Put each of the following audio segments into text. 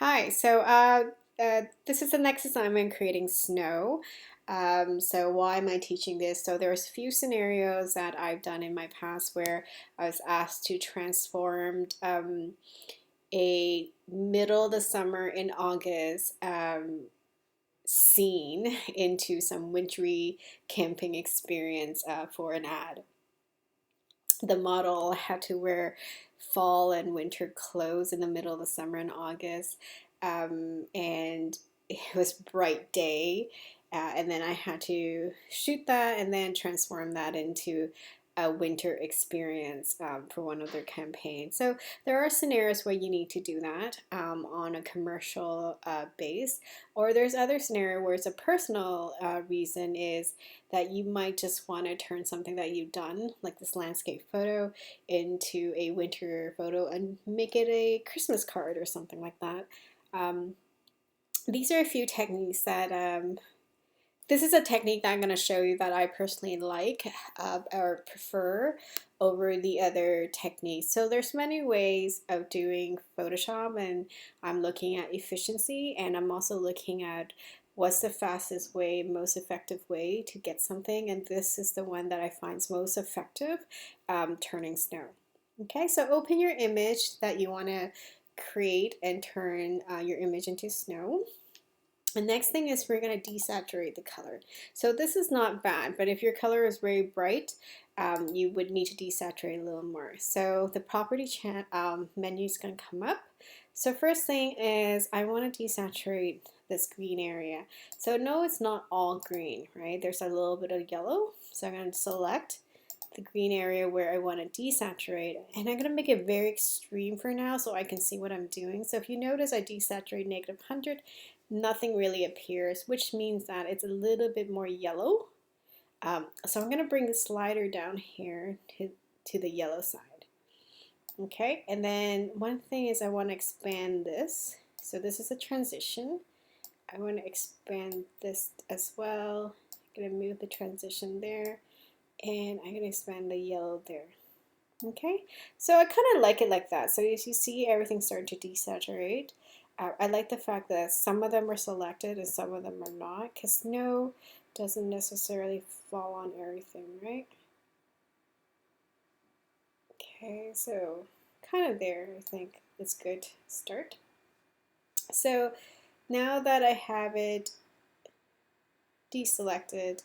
Hi, this is the next assignment creating snow. So why am I teaching this? So there's a few scenarios that I've done in my past where I was asked to transform a middle of the summer in August scene into some wintry camping experience for an ad. The model had to wear fall and winter clothes in the middle of the summer in August. And it was bright day. And then I had to shoot that and then transform that into a winter experience for one of their campaigns. So there are scenarios where you need to do that on a commercial base, or there's other scenario where it's a personal reason is that you might just want to turn something that you've done, like this landscape photo, into a winter photo and make it a Christmas card or something like that. Um, these are a few techniques that this is a technique that I'm going to show you that I personally like or prefer over the other techniques. So there's many ways of doing Photoshop, and I'm looking at efficiency, and I'm also looking at what's the fastest way, most effective way to get something, and this is the one that I find is most effective, turning snow. Okay, so open your image that you want to create and turn your image into snow. The next thing is we're going to desaturate the color. So this is not bad, but if your color is very bright, you would need to desaturate a little more. So the property menu is going to come up. So first thing is I want to desaturate this green area. So no, it's not all green, right? There's a little bit of yellow. So I'm going to select the green area where I want to desaturate, and I'm going to make it very extreme for now so I can see what I'm doing. So if you notice I desaturate -100, nothing really appears, which means that it's a little bit more yellow. So I'm going to bring the slider down here to the yellow side. Okay, and then one thing is I want to expand this. So this is a transition. I want to expand this as well. I'm going to move the transition there, and I'm going to expand the yellow there. Okay, so I kind of like it like that. So as you see, everything's starting to desaturate. I like the fact that some of them are selected and some of them are not, because snow doesn't necessarily fall on everything, right? Okay, so kind of there, I think it's good to start. So now that I have it deselected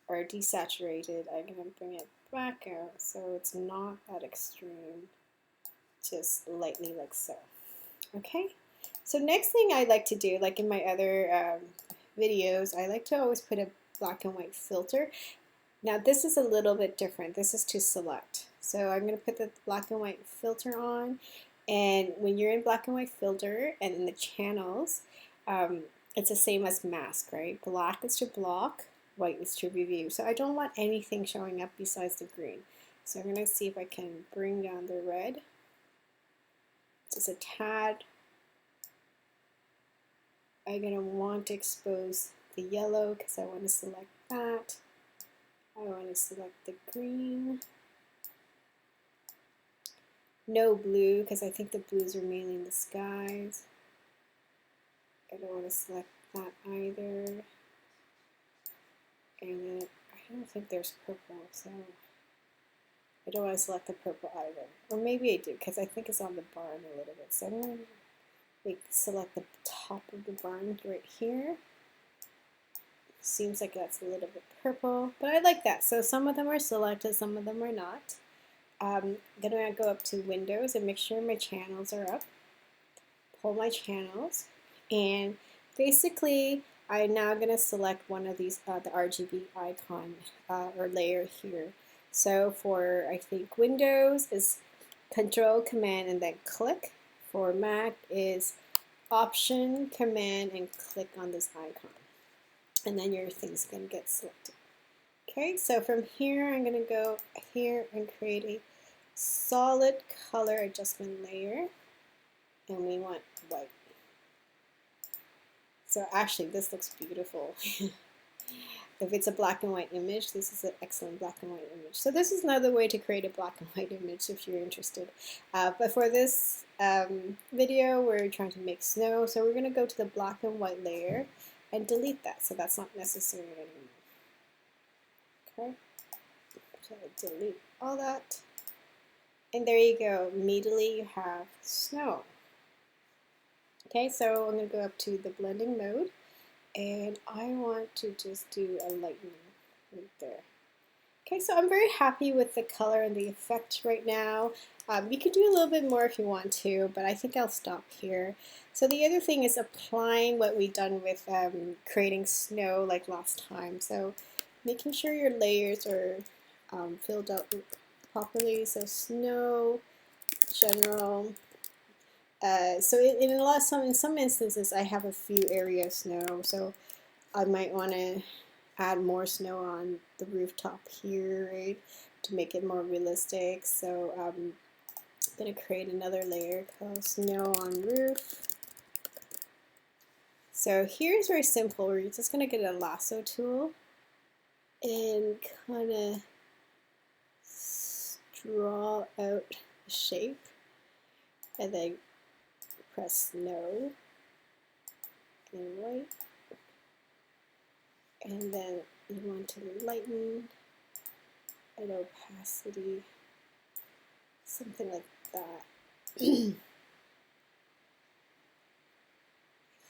or desaturated, I'm going to bring it back out so it's not that extreme, just lightly like so. Okay, so next thing I like to do, like in my other videos, I like to always put a black and white filter. Now this is a little bit different. This is to select. So I'm going to put the black and white filter on, and when you're in black and white filter and in the channels, it's the same as mask, right? Black is to block, white is to review. So I don't want anything showing up besides the green. So I'm going to see if I can bring down the red just a tad. I'm going to want to expose the yellow because I want to select that. I want to select the green. No blue because I think the blues are mainly in the skies. I don't want to select that either. And then I don't think there's purple, so I don't want to select the purple either. Or maybe I do because I think it's on the barn a little bit. So I'm going to select the top of the barn right here. Seems like that's a little bit purple, but I like that. So some of them are selected, some of them are not. I'm gonna go up to Windows and make sure my channels are up. Pull my channels, and basically I'm now gonna select one of these, the RGB icon or layer here. So for I think Windows is Control Command and then click. For Mac is Option Command and click on this icon, and then your thing's going to get selected. Okay, so from here I'm going to go here and create a solid color adjustment layer, and we want white. So actually this looks beautiful. If it's a black and white image, this is an excellent black and white image. So this is another way to create a black and white image if you're interested. But for this video, we're trying to make snow. So we're going to go to the black and white layer and delete that. So that's not necessary anymore. Okay. So delete all that. And there you go. Immediately you have snow. Okay, so I'm going to go up to the blending mode. And I want to just do a lightning right there. Okay, so I'm very happy with the color and the effect right now. You can do a little bit more if you want to, but I think I'll stop here. So the other thing is applying what we've done with creating snow like last time. So making sure your layers are filled out properly. So snow, general. So in some instances, I have a few areas of snow, so I might want to add more snow on the rooftop here, right, to make it more realistic. So I'm going to create another layer called snow on roof. So here's very simple. We're just going to get a lasso tool and kind of draw out a shape, and then press snow and white, and then you want to lighten and opacity, something like that. I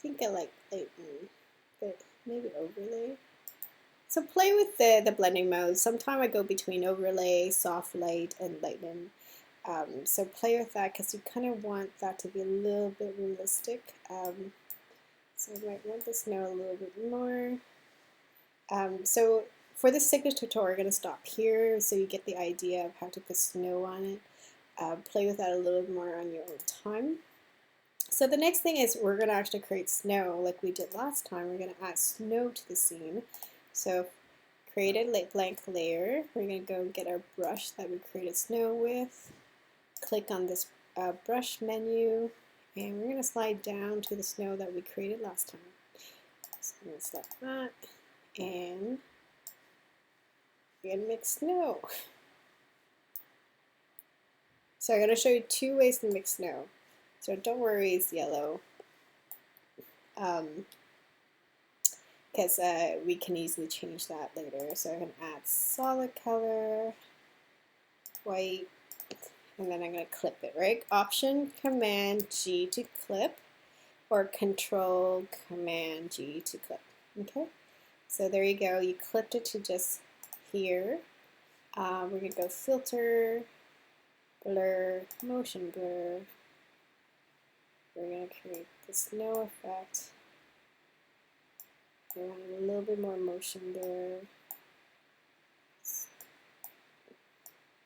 think I like lighten, but maybe overlay. So play with the blending mode. Sometimes I go between overlay, soft light, and lighten. So play with that because you kind of want that to be a little bit realistic. So I might want the snow a little bit more. So for this signature tutorial, we're going to stop here so you get the idea of how to put snow on it. Play with that a little more on your own time. So the next thing is we're going to actually create snow like we did last time. We're going to add snow to the scene. So create a blank layer. We're going to go and get our brush that we created snow with. Click on this brush menu, and we're going to slide down to the snow that we created last time. So I'm going to select that, and we're going to make snow. So I'm going to show you two ways to make snow. So don't worry, it's yellow, because we can easily change that later. So I'm going to add solid color, white, and then I'm going to clip it, right? Option Command G to clip, or Control Command G to clip. Okay, so there you go. You clipped it to just here. We're going to go Filter, Blur, Motion Blur. We're going to create the snow effect. We want a little bit more motion there.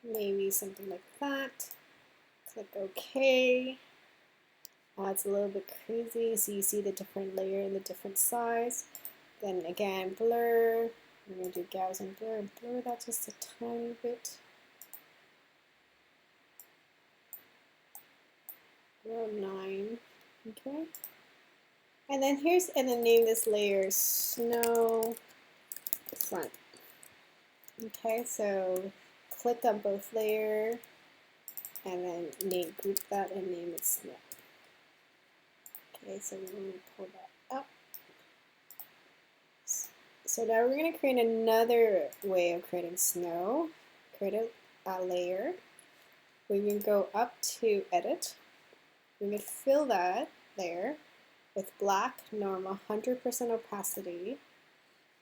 Maybe something like that. Click OK. It's a little bit crazy, so you see the different layer and the different size. Then again, blur. We're going to do Gaussian blur and blur that just a tiny bit. Around 9. Okay. And then name this layer Snow Front. Okay, so click on both layer and then group that and name it Snow. Okay, so we're going to pull that up. So now we're going to create another way of creating snow. Create a layer. We're going to go up to Edit. We're going to fill that layer with black, normal, 100% opacity.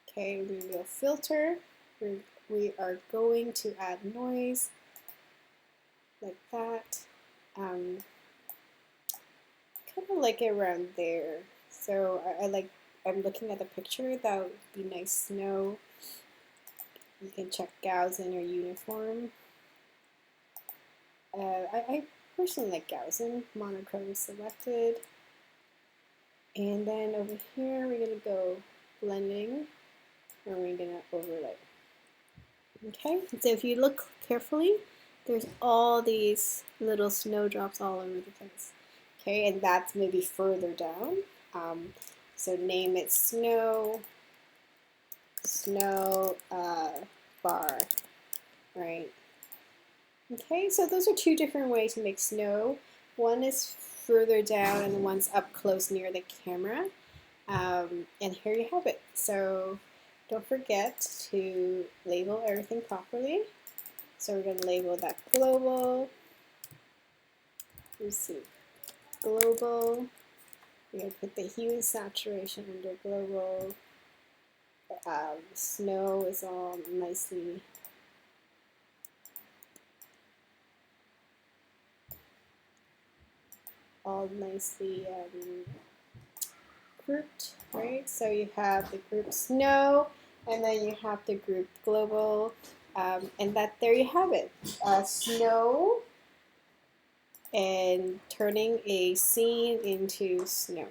Okay, we're going to go Filter. We are going to add noise, like that. Kind of like it around there. So I'm looking at the picture. That would be nice snow. You can check Gaussian or uniform. I personally like Gaussian. Monochrome is selected. And then over here we're going to go blending, and we're going to overlay. Okay, so if you look carefully, there's all these little snowdrops all over the place. Okay, and that's maybe further down. So name it Snow snow bar, right? Okay, so those are two different ways to make snow. One is further down and one's up close near the camera. And here you have it. So don't forget to label everything properly. So we're going to label that global. Let's see, global. We're going to put the hue and saturation under global. Snow is all nicely grouped, right? So you have the group snow, and then you have the group global, and there you have it. Snow and turning a scene into snow.